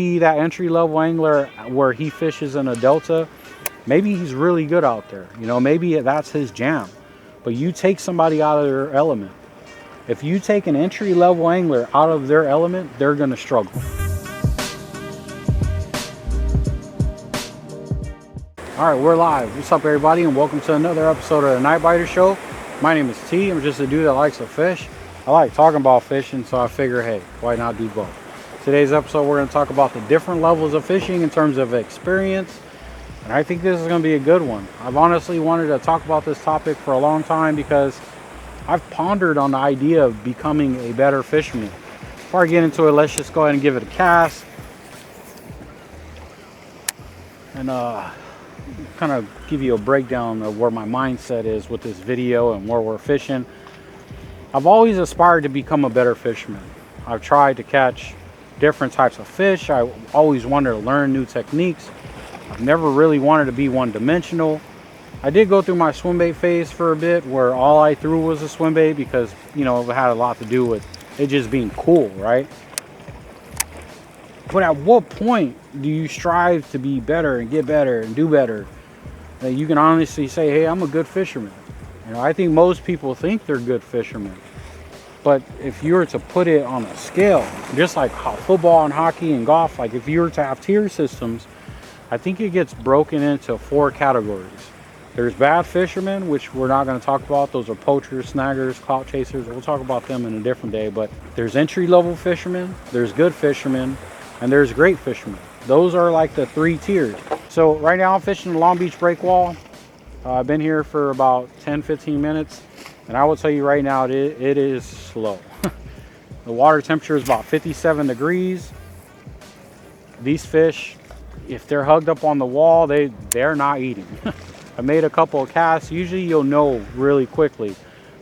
That entry-level angler where he fishes in a delta, maybe he's really good out there. You know, maybe that's his jam. But you take somebody out of their element. If you take an entry-level angler out of their element, they're going to struggle. All right, we're live. What's up, everybody, and welcome to another episode of the Night Biter Show. My name is T. I'm just a dude that likes to fish. I like talking about fishing, so I figure, hey, why not do both? Today's episode, we're going to talk about the different levels of fishing in terms of experience, and I think this is going to be a good one. I've honestly wanted to talk about this topic for a long time because I've pondered on the idea of becoming a better fisherman. Before I get into it, let's just go ahead and give it a cast and kind of give you a breakdown of where my mindset is with this video and where we're fishing. I've always aspired to become a better fisherman. I've tried to catch different types of fish. I always wanted to learn new techniques. I've never really wanted to be one-dimensional. I did go through my swim bait phase for a bit where all I threw was a swim bait because, you know, it had a lot to do with it just being cool, right? But at what point do you strive to be better and get better and do better, that you can honestly say, hey, I'm a good fisherman? You know, I think most people think they're good fishermen. But if you were to put it on a scale, just like football and hockey and golf, like if you were to have tier systems, I think it gets broken into 4 categories. There's bad fishermen, which we're not going to talk about. Those are poachers, snaggers, clout chasers. We'll talk about them in a different day. But there's entry-level fishermen, there's good fishermen, and there's great fishermen. Those are like the 3 tiers. So right now I'm fishing the Long Beach breakwall. I've been here for about 10-15 minutes. And I will tell you right now, it is slow. The water temperature is about 57 degrees. These fish, if they're hugged up on the wall, they're not eating. I made a couple of casts. Usually you'll know really quickly.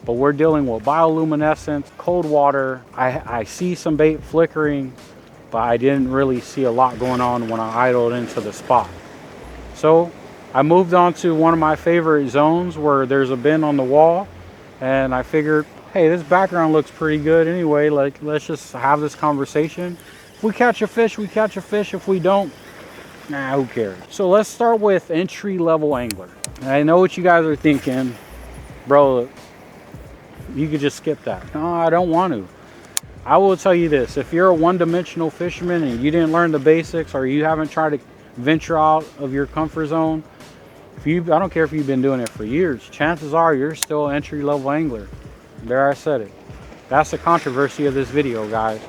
But we're dealing with bioluminescence, cold water. I see some bait flickering, but I didn't really see a lot going on when I idled into the spot. So I moved on to one of my favorite zones where there's a bin on the wall. And I figured, hey, this background looks pretty good anyway. Like, let's just have this conversation. If we catch a fish, we catch a fish. If we don't, nah, who cares? So let's start with entry-level angler. And I know what you guys are thinking, bro, you could just skip that. No, I don't want to. I will tell you this. If you're a one-dimensional fisherman and you didn't learn the basics, or you haven't tried to venture out of your comfort zone, I don't care if you've been doing it for years, chances are you're still an entry-level angler. There, I said it. That's the controversy of this video, guys.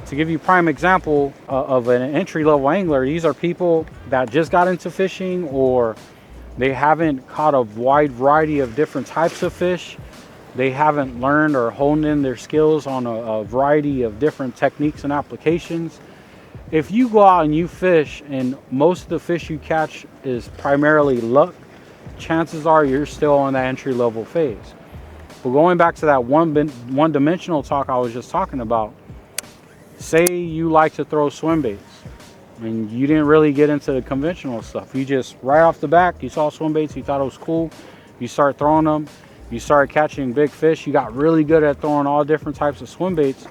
To give you a prime example of an entry-level angler, these are people that just got into fishing, or they haven't caught a wide variety of different types of fish. They haven't learned or honed in their skills on a variety of different techniques and applications. If you go out and you fish and most of the fish you catch is primarily luck, chances are you're still on that entry-level phase. But going back to that one-dimensional talk I was just talking about, say you like to throw swim baits and you didn't really get into the conventional stuff. You just, right off the back, you saw swim baits, you thought it was cool, you start throwing them, you started catching big fish, you got really good at throwing all different types of swim baits.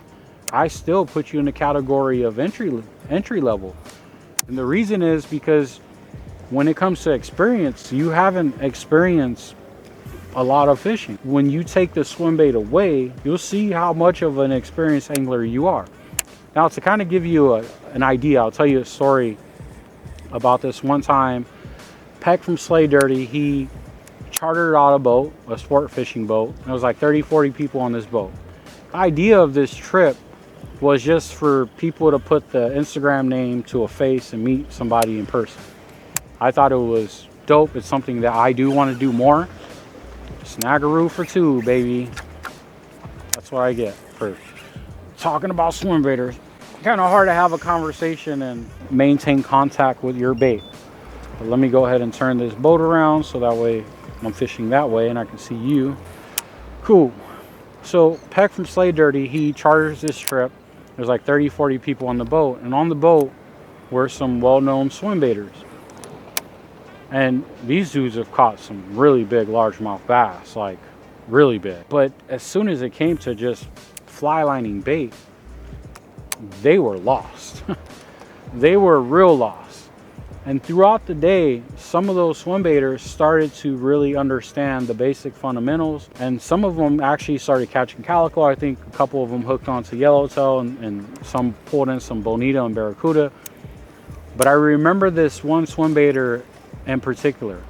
I still put you in the category of entry level. And the reason is because when it comes to experience, you haven't experienced a lot of fishing. When you take the swim bait away, you'll see how much of an experienced angler you are. Now, to kind of give you an idea, I'll tell you a story about this one time. Peck from Slay Dirty, he chartered out a boat, a sport fishing boat. There was like 30-40 people on this boat. The idea of this trip was just for people to put the Instagram name to a face and meet somebody in person. I thought it was dope. It's something that I do want to do more. Snaggeroo for 2, baby. That's what I get for talking about swim baiters. Kind of hard to have a conversation and maintain contact with your bait. But let me go ahead and turn this boat around so that way I'm fishing that way and I can see you. Cool. So Peck from Slay Dirty, he charters this trip. There's like 30-40 people on the boat, and on the boat were some well-known swim baiters. And these dudes have caught some really big largemouth bass, like really big. But as soon as it came to just fly lining bait, they were lost. they were real lost. And throughout the day, some of those swim baiters started to really understand the basic fundamentals, and some of them actually started catching calico. I think a couple of them hooked onto yellowtail, and some pulled in some bonita and barracuda. But I remember this one swim baiter in particular.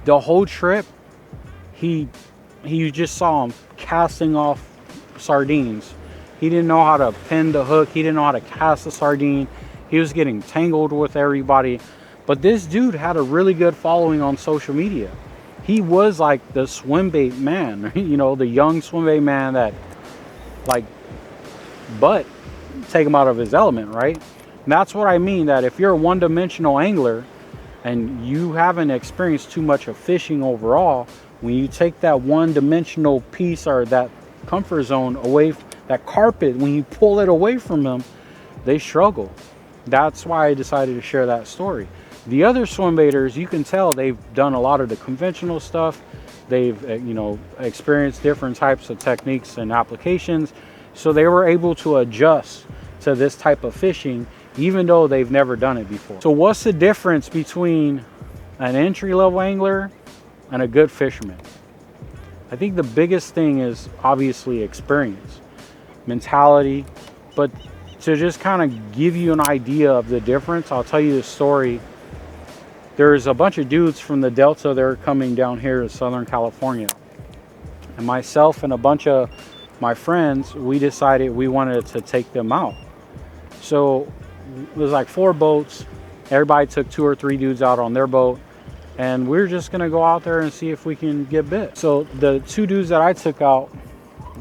The whole trip, you just saw him casting off sardines. He didn't know how to pin the hook. He didn't know how to cast the sardine. He was getting tangled with everybody. But this dude had a really good following on social media. He was like the swim bait man, you know, the young swim bait man that, like, but take him out of his element, right? And that's what I mean, that if you're a one-dimensional angler and you haven't experienced too much of fishing overall, when you take that one-dimensional piece or that comfort zone away, that carpet, when you pull it away from them, they struggle. That's why I decided to share that story. The other swim baiters, you can tell they've done a lot of the conventional stuff. They've, you know, experienced different types of techniques and applications. So they were able to adjust to this type of fishing, even though they've never done it before. So what's the difference between an entry-level angler and a good fisherman? I think the biggest thing is obviously experience, mentality, but to just kind of give you an idea of the difference, I'll tell you the story. There's a bunch of dudes from the Delta, they're coming down here to Southern California. And myself and a bunch of my friends, we decided we wanted to take them out. So it was like 4 boats. Everybody took 2 or 3 dudes out on their boat. And we're just gonna go out there and see if we can get bit. So the 2 dudes that I took out,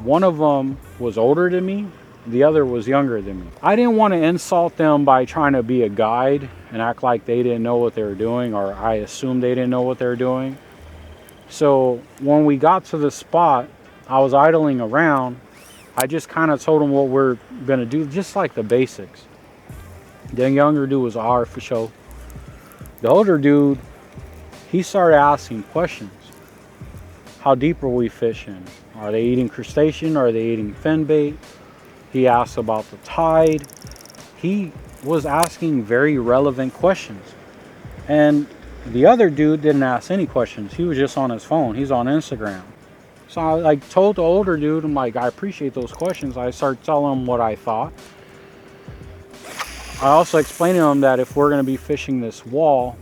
one of them was older than me, the other was younger than me. I didn't want to insult them by trying to be a guide and act like they didn't know what they were doing, or I assumed they didn't know what they were doing. So when we got to the spot, I was idling around. I just kind of told them what we're gonna do, just like the basics. The younger dude was hard for show. The older dude, he started asking questions. How deep are we fishing? Are they eating crustacean? Are they eating fin bait? He asked about the tide. He was asking very relevant questions. And the other dude didn't ask any questions. He was just on his phone. He's on Instagram. So I like told the older dude, I'm like, I appreciate those questions. I started telling him what I thought. I also explained to him that if we're going to be fishing this wall,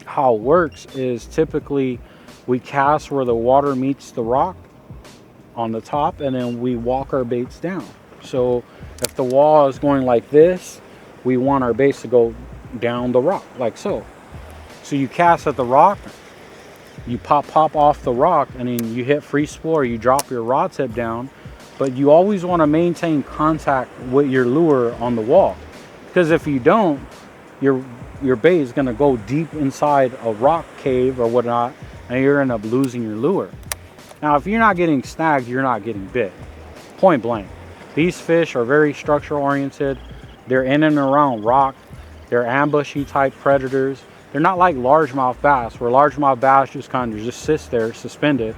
how it works is typically we cast where the water meets the rock on the top, and then we walk our baits down. So if the wall is going like this, we want our baits to go down the rock like so. So you cast at the rock, you pop off the rock, and then you hit free spool or you drop your rod tip down. But you always want to maintain contact with your lure on the wall, because if you don't, your bait is going to go deep inside a rock cave or whatnot, and you're going to end up losing your lure. Now, if you're not getting snagged, you're not getting bit. Point blank. These fish are very structure oriented. They're in and around rock. They're ambushy type predators. They're not like largemouth bass, where largemouth bass just kind of just sits there suspended.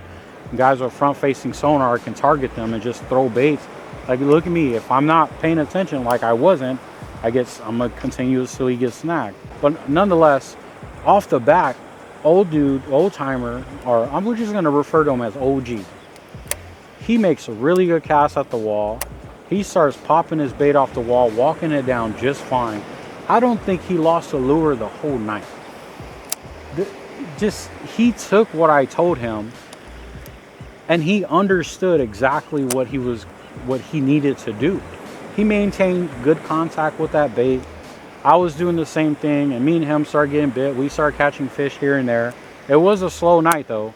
And guys with front facing sonar can target them and just throw baits. Like, look at me. If I'm not paying attention like I wasn't, I'm gonna continuously get snagged. But nonetheless, off the back, old timer, or I'm just gonna refer to him as OG. He makes a really good cast at the wall. He starts popping his bait off the wall, walking it down just fine. I don't think he lost a lure the whole night. He took what I told him, and he understood exactly what he needed to do. He maintained good contact with that bait. I was doing the same thing, and me and him started getting bit. We started catching fish here and there. It was a slow night though.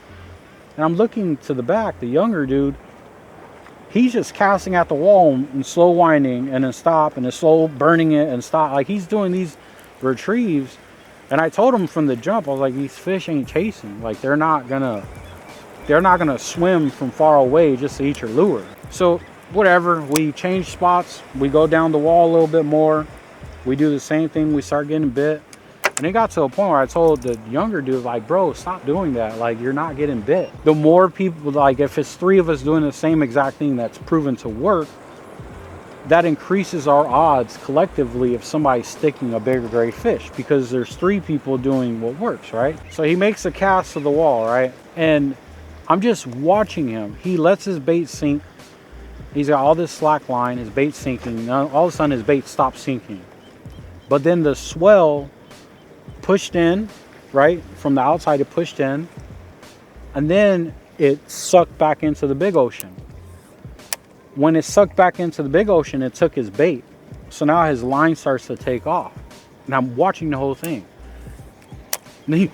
And I'm looking to the back, the younger dude, he's just casting at the wall and slow winding and then stop, and then slow burning it and stop. Like, he's doing these retrieves. And I told him from the jump, I was like, these fish ain't chasing. Like, they're not gonna swim from far away just to eat your lure. So whatever, we change spots. We go down the wall a little bit more. We do the same thing. We start getting bit. And it got to a point where I told the younger dude, like, bro, stop doing that. Like, you're not getting bit. The more people, like, if it's 3 of us doing the same exact thing that's proven to work, that increases our odds collectively of somebody sticking a bigger grade fish, because there's 3 people doing what works, right? So he makes a cast to the wall, right? And I'm just watching him. He lets his bait sink. He's got all this slack line, his bait sinking. Now, all of a sudden his bait stops sinking. But then the swell pushed in, right? From the outside it pushed in. And then it sucked back into the big ocean. When it sucked back into the big ocean, it took his bait. So now his line starts to take off. And I'm watching the whole thing. And he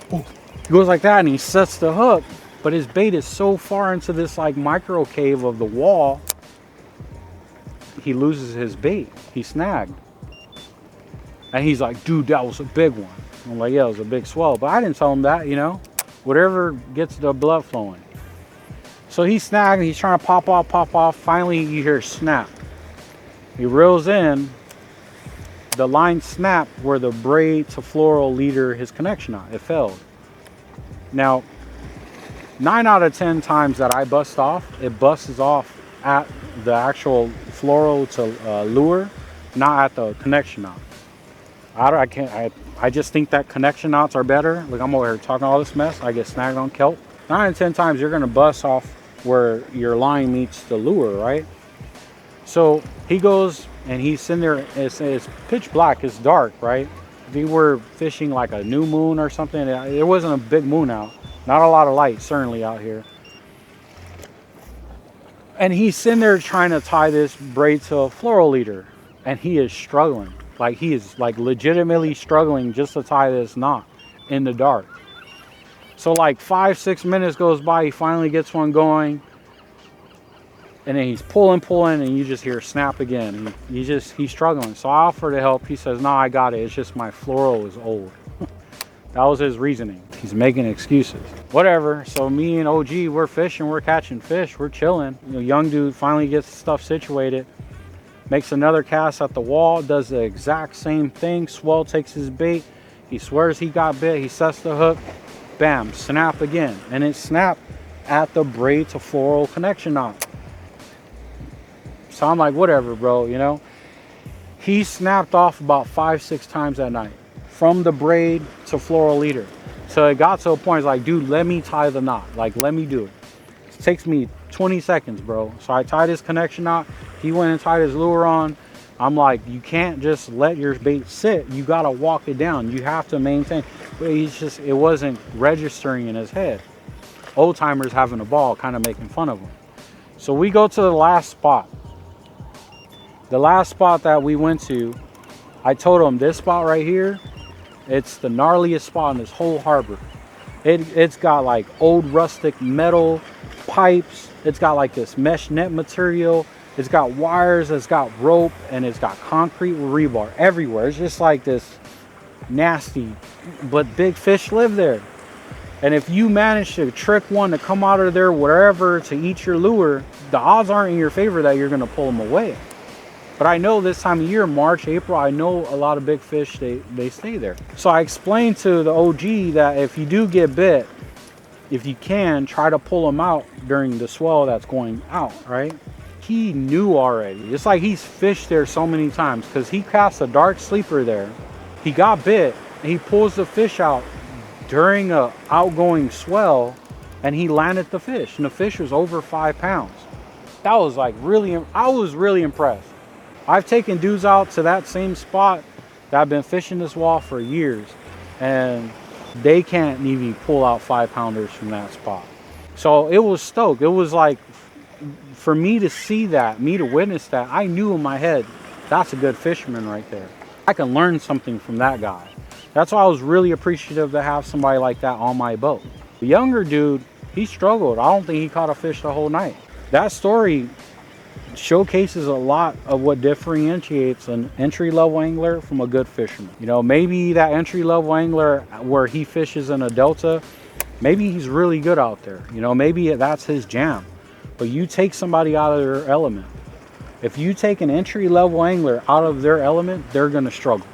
goes like that and he sets the hook. But his bait is so far into this like micro cave of the wall, he loses his bait. He snagged. And he's like, dude, that was a big one. I'm like, yeah, it was a big swell. But I didn't tell him that, you know. Whatever gets the blood flowing. So he snagged and he's trying to pop off. Finally, you hear snap. He reels in. The line snapped where the braid to floral leader his connection on. It failed. Now, 9 out of 10 times that I bust off, it busts off at the actual floral to lure, not at the connection knot. I just think that connection knots are better. Like, I'm over here talking all this mess. I get snagged on kelp. 9 out of 10 times you're gonna bust off where your line meets the lure, right? So he goes and he's sitting there. It's pitch black. It's dark, right? We were fishing like a new moon or something. There wasn't a big moon out. Not a lot of light, certainly, out here. And he's sitting there trying to tie this braid to a floral leader. And he is struggling. Like, he is like legitimately struggling just to tie this knot in the dark. So like 5-6 minutes goes by. He finally gets one going. And then he's pulling, and you just hear snap again. He's struggling. So I offer to help. He says, no, I got it. It's just my floral is old. That was his reasoning. He's making excuses. Whatever. So me and OG, we're fishing, we're catching fish, we're chilling. You know, young dude finally gets stuff situated, makes another cast at the wall, does the exact same thing. Swell takes his bait. He swears he got bit. He sets the hook. Bam, snap again. And it snapped at the braid to floral connection knot. So I'm like, whatever, bro, you know. He snapped off about 5-6 times that night, from the braid to floral leader. So it got to a point, it's like, dude, let me tie the knot. Like, let me do it. It takes me 20 seconds, bro. So I tied his connection knot. He went and tied his lure on. I'm like, you can't just let your bait sit. You got to walk it down. You have to maintain. But it wasn't registering in his head. Old timers having a ball, kind of making fun of him. So we go to the last spot. The last spot that we went to, I told him, this spot right here, it's the gnarliest spot in this whole harbor. It's got like old rustic metal pipes. It's got like this mesh net material. It's got wires, it's got rope, and it's got concrete with rebar everywhere. It's just like this nasty, but big fish live there. And if you manage to trick one to come out of there wherever to eat your lure, the odds aren't in your favor that you're gonna pull them away. But I know this time of year, March, April, I know a lot of big fish, they stay there. So I explained to the OG that if you do get bit, if you can, try to pull them out during the swell that's going out, right? He knew already. It's like he's fished there so many times, because he cast a dark sleeper there. He got bit, and he pulls the fish out during a outgoing swell, and he landed the fish, and the fish was over 5 pounds. That was like I was really impressed. I've taken dudes out to that same spot that I've been fishing this wall for years, and they can't even pull out 5-pounders from that spot. So it was stoked. It was like, for me to see that, me to witness that, I knew in my head, that's a good fisherman right there. I can learn something from that guy. That's why I was really appreciative to have somebody like that on my boat. The younger dude, he struggled. I don't think he caught a fish the whole night. That story showcases a lot of what differentiates an entry-level angler from a good fisherman. You know, maybe that entry-level angler where he fishes in a delta, maybe he's really good out there. You know, maybe that's his jam. But you take somebody out of their element. If you take an entry-level angler out of their element, they're going to struggle,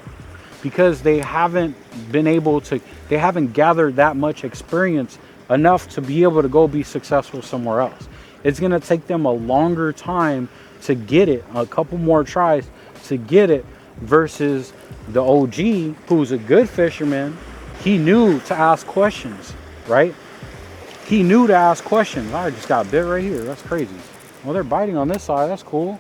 because they haven't gathered that much experience enough to be able to go be successful somewhere else. It's going to take them a longer time to get it, a couple more tries to get it, versus the OG, who's a good fisherman. He knew to ask questions, right? He knew to ask questions. I just got bit right here. That's crazy. Well, they're biting on this side. That's cool.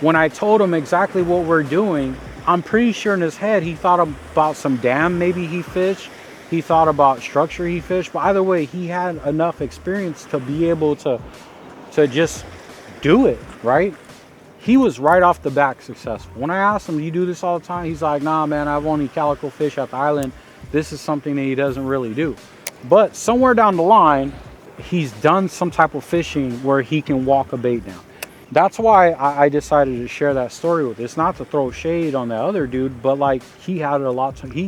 When I told him exactly what we're doing, I'm pretty sure in his head he thought about some dam maybe he fished. He thought about structure he fished. But either way, he had enough experience to be able to just do it, right? He was right off the back successful. When I asked him, do you do this all the time? He's like, nah, man, I've only calico fish at the island. This is something that he doesn't really do. But somewhere down the line, he's done some type of fishing where he can walk a bait down. That's why I decided to share that story with. It's not to throw shade on the other dude, but like he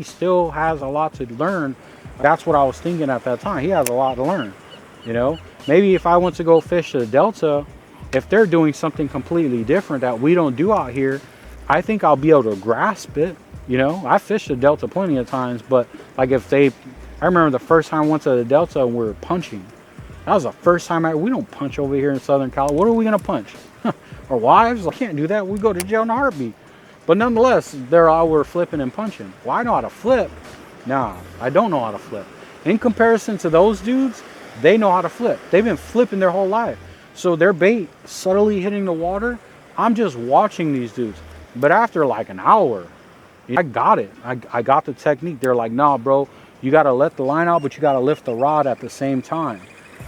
still has a lot to learn. That's what I was thinking at that time. He has a lot to learn, you know. Maybe if I went to go fish the Delta, if they're doing something completely different that we don't do out here, I think I'll be able to grasp it. You know, I fished the Delta plenty of times, but like I remember the first time I went to the Delta and we were punching. That was the first time we don't punch over here in Southern Cal. What are we gonna punch? Our wives? I can't do that. We go to jail in a heartbeat. But nonetheless, they're all we're flipping and punching. Well, I know how to flip. Nah, I don't know how to flip. In comparison to those dudes, they know how to flip. They've been flipping their whole life. So their bait subtly hitting the water, I'm just watching these dudes. But after like an hour, I got it. I got the technique. They're like, nah, bro, you got to let the line out, but you got to lift the rod at the same time.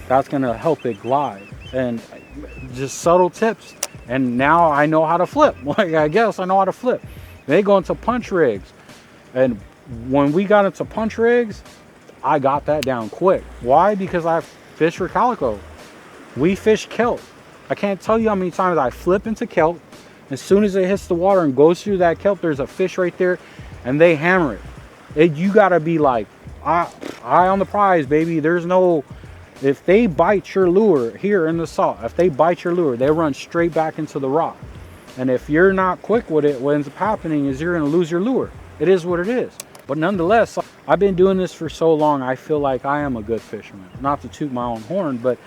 That's going to help it glide. And just subtle tips. And now I know how to flip. Like, I guess I know how to flip. They go into punch rigs. And when we got into punch rigs, I got that down quick. Why? Because I fish for calico. We fish kelp. I can't tell you how many times I flip into kelp. As soon as it hits the water and goes through that kelp, there's a fish right there, and they hammer it. You got to be like, eye on the prize, baby. There's no... If they bite your lure here in the salt, if they bite your lure, they run straight back into the rock. And if you're not quick with it, what ends up happening is you're going to lose your lure. It is what it is. But nonetheless, I've been doing this for so long, I feel like I am a good fisherman. Not to toot my own horn, but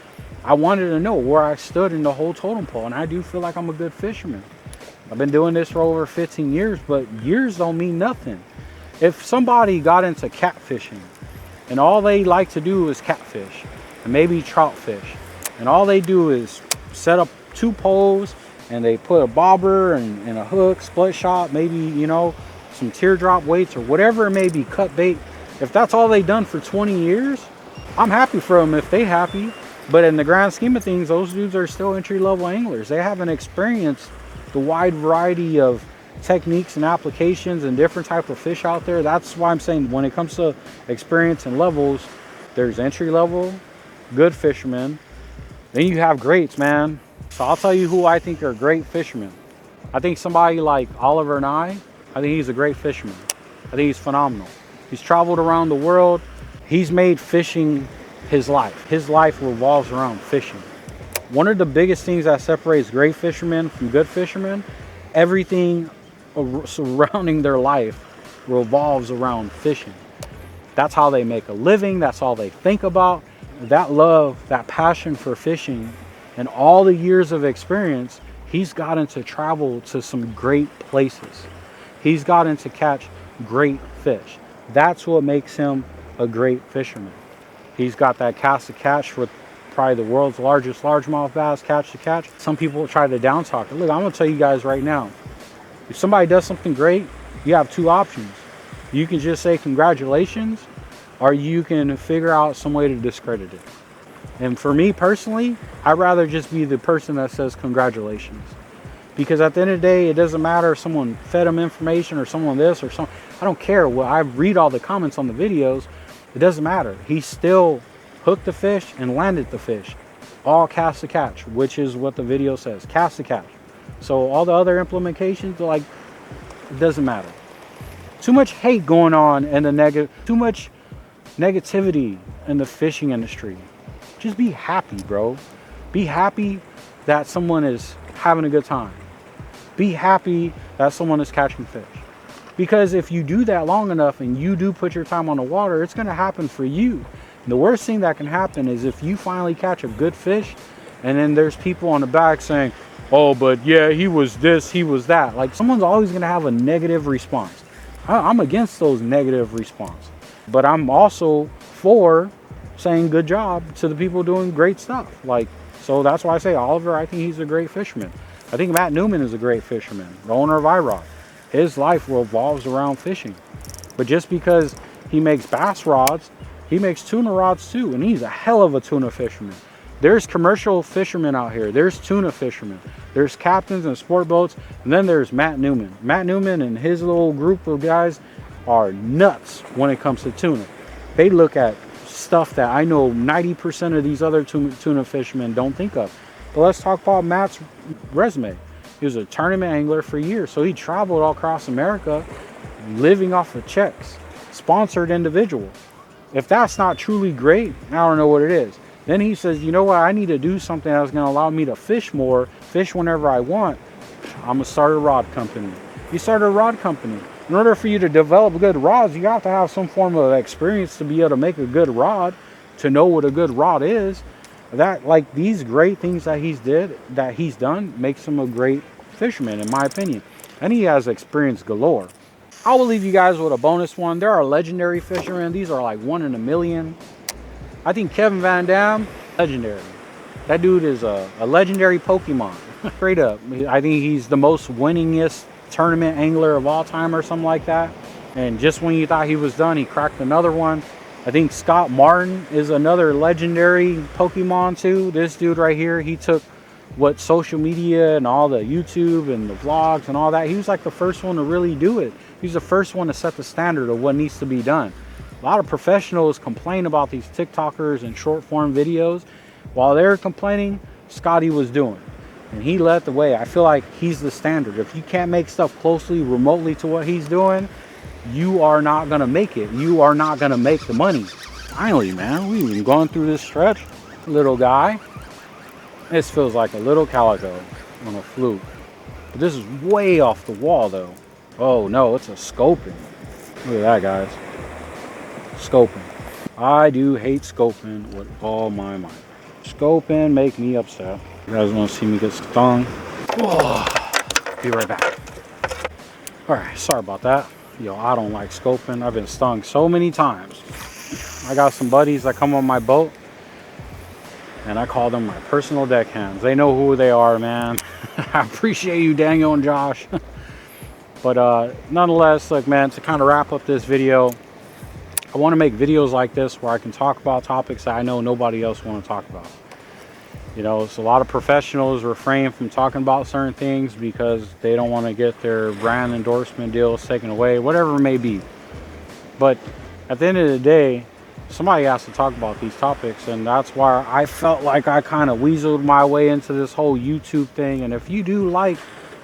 I wanted to know where I stood in the whole totem pole. And I do feel like I'm a good fisherman. I've been doing this for over 15 years, but years don't mean nothing. If somebody got into catfishing and all they like to do is catfish, and maybe trout fish, and all they do is set up 2 poles and they put a bobber and a hook, split shot, maybe, you know, some teardrop weights or whatever it may be, cut bait. If that's all they done for 20 years, I'm happy for them if they happy. But in the grand scheme of things, those dudes are still entry-level anglers. They haven't experienced the wide variety of techniques and applications and different type of fish out there. That's why I'm saying when it comes to experience and levels, there's entry-level, good fishermen, then you have greats, man. So I'll tell you who I think are great fishermen. I think somebody like Oliver and I think he's a great fisherman. I think he's phenomenal. He's traveled around the world. He's made fishing his life. His life revolves around fishing. One of the biggest things that separates great fishermen from good fishermen, everything surrounding their life revolves around fishing. That's how they make a living. That's all they think about. That love, that passion for fishing, and all the years of experience, he's gotten to travel to some great places. He's gotten to catch great fish. That's what makes him a great fisherman. He's got that cast to catch with probably the world's largest largemouth bass catch to catch. Some people try to down talk it. Look, I'm gonna tell you guys right now, if somebody does something great, you have 2 options. You can just say congratulations, or you can figure out some way to discredit it. And for me personally, I'd rather just be the person that says congratulations. Because at the end of the day, it doesn't matter if someone fed him information or someone this or something. I don't care. Well, I read all the comments on the videos. It doesn't matter. He still hooked the fish and landed the fish. All cast to catch, which is what the video says, cast to catch. So all the other implementations, like, it doesn't matter. Too much hate going on in the too much negativity in the fishing industry. Just be happy, bro. Be happy that someone is having a good time. Be happy that someone is catching fish. Because if you do that long enough and you do put your time on the water, it's going to happen for you. And the worst thing that can happen is if you finally catch a good fish and then there's people on the back saying, oh, but yeah, he was this, he was that. Like, someone's always going to have a negative response. I'm against those negative response, but I'm also for saying good job to the people doing great stuff. Like, so that's why I say Oliver, I think he's a great fisherman. I think Matt Newman is a great fisherman, the owner of iRod. His life revolves around fishing. But just because he makes bass rods, he makes tuna rods too, and he's a hell of a tuna fisherman. There's commercial fishermen out here. There's tuna fishermen. There's captains and sport boats, and then there's Matt Newman. Matt Newman and his little group of guys are nuts when it comes to tuna. They look at stuff that I know 90% of these other tuna fishermen don't think of. But let's talk about Matt's resume. He was a tournament angler for years, so he traveled all across America living off of checks, sponsored individual. If that's not truly great, I don't know what it is. Then he says, you know what, I need to do something that's going to allow me to fish more, fish whenever I want. I'm going to start a rod company. You start a rod company. In order for you to develop good rods, you have to have some form of experience to be able to make a good rod, to know what a good rod is. That, like, these great things that he's done makes him a great fisherman, in my opinion. And he has experience galore. I will leave you guys with a bonus one. There are legendary fishermen. These are like 1 in a million. I think Kevin Van Dam, legendary. That dude is a legendary Pokemon. Straight up. I think he's the most winningest tournament angler of all time or something like that. And just when you thought he was done, he cracked another one. I think Scott Martin is another legendary Pokemon too. This dude right here, he took what social media and all the YouTube and the vlogs and all that, he was like the first one to really do it. He's the first one to set the standard of what needs to be done. A lot of professionals complain about these TikTokers and short form videos. While they're complaining, Scotty was doing. And he led the way. I feel like he's the standard. If you can't make stuff closely, remotely to what he's doing, you are not going to make it. You are not going to make the money. Finally, man, we've been going through this stretch. Little guy. This feels like a little calico on a fluke. But this is way off the wall, though. Oh, no, it's a scoping. Look at that, guys. Scoping. I do hate scoping with all my might. Scoping make me upset. You guys want to see me get stung? Oh, be right back. All right, sorry about that. Yo, I don't like scoping. I've been stung so many times. I got some buddies that come on my boat, and I call them my personal deckhands. They know who they are, man. I appreciate you, Daniel and Josh. But nonetheless, look, man, to kind of wrap up this video, I want to make videos like this where I can talk about topics that I know nobody else want to talk about. You know, so a lot of professionals refrain from talking about certain things because they don't want to get their brand endorsement deals taken away, whatever it may be. But at the end of the day, somebody has to talk about these topics, and that's why I felt like I kind of weaseled my way into this whole YouTube thing. And if you do like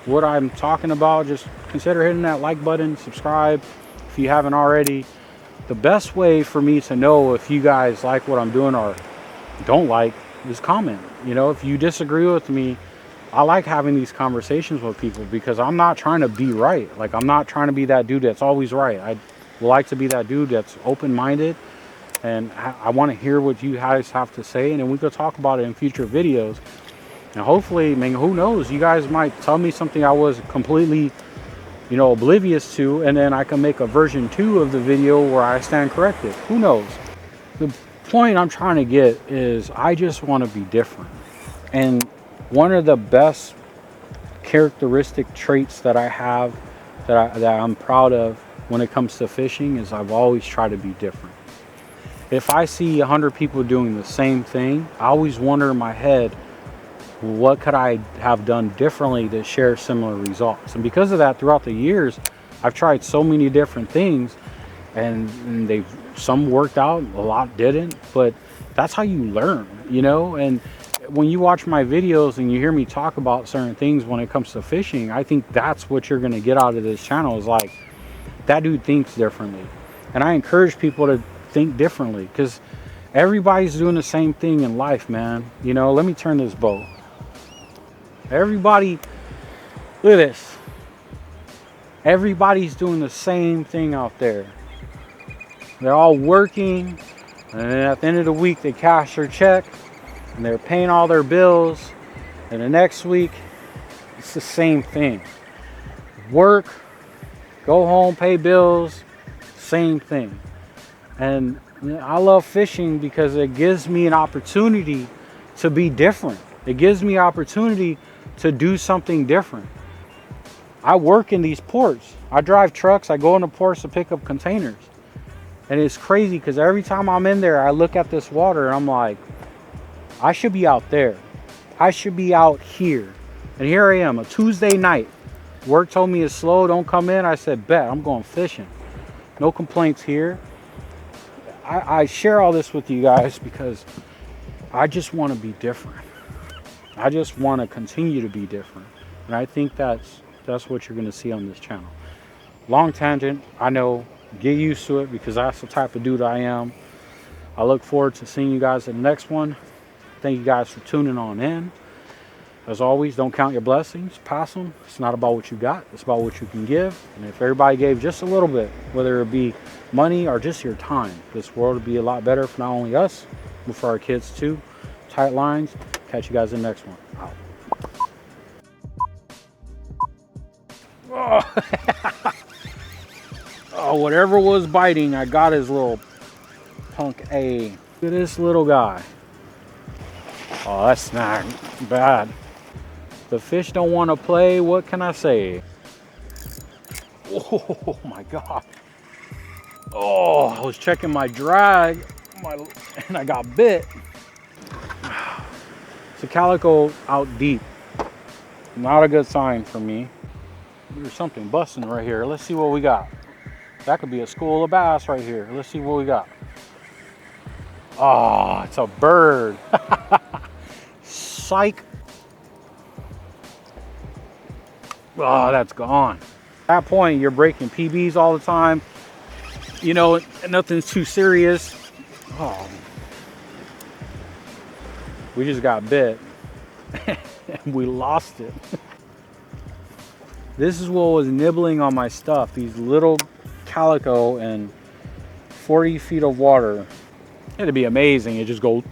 what I'm talking about, just consider hitting that like button, subscribe if you haven't already. The best way for me to know if you guys like what I'm doing or don't like is comment. You know, if you disagree with me, I like having these conversations with people because I'm not trying to be right. Like, I'm not trying to be that dude that's always right. I like to be that dude that's open-minded, and I want to hear what you guys have to say, and then we could talk about it in future videos. And hopefully, I mean, who knows, you guys might tell me something I was completely, you know, oblivious to, and then I can make a version 2 of the video where I stand corrected. Who knows? The point I'm trying to get is I just want to be different. And one of the best characteristic traits that I have that I'm proud of when it comes to fishing is I've always tried to be different. If I see 100 people doing the same thing, I always wonder in my head, what could I have done differently to share similar results? And because of that, throughout the years, I've tried so many different things, and some worked out, a lot didn't, but that's how you learn, you know? And when you watch my videos and you hear me talk about certain things when it comes to fishing, I think that's what you're gonna get out of this channel, is like, that dude thinks differently. And I encourage people to think differently, because everybody's doing the same thing in life, man. You know, let me turn this boat. Everybody, look at this. Everybody's doing the same thing out there. They're all working, and then at the end of the week they cash their check and they're paying all their bills, and the next week It's the same thing. Work, go home, pay bills, same thing. And I love fishing because it gives me an opportunity to be different. It gives me opportunity to do something different. I work in these ports. I drive trucks. I go into ports to pick up containers. And it's crazy because every time I'm in there, I look at this water and I'm like, I should be out there. I should be out here. And here I am, a Tuesday night. Work told me it's slow, don't come in. I said, bet, I'm going fishing. No complaints here. I share all this with you guys because I just want to be different. I just want to continue to be different. And I think that's what you're going to see on this channel. Long tangent, I know. Get used to it because that's the type of dude I am. I look forward to seeing you guys in the next one. Thank you guys for tuning on in. As always, don't count your blessings, pass them. It's not about what you got, it's about what you can give. And if everybody gave just a little bit, whether it be money or just your time, this world would be a lot better for not only us, but for our kids too. Tight lines. Catch you guys in the next one. Out. Oh. Oh, whatever was biting, I got his little punk A. Look at this little guy. Oh, that's not bad. The fish don't want to play. What can I say? Oh my God. Oh, I was checking my drag and I got bit. It's a calico out deep. Not a good sign for me. There's something busting right here. Let's see what we got. That could be a school of bass right here. Let's see what we got. Oh, it's a bird. Psych. Oh, that's gone. At that point, you're breaking PBs all the time. You know, nothing's too serious. Oh, we just got bit and we lost it. This is what was nibbling on my stuff. These little calico and 40 feet of water. It'd be amazing. It just goes.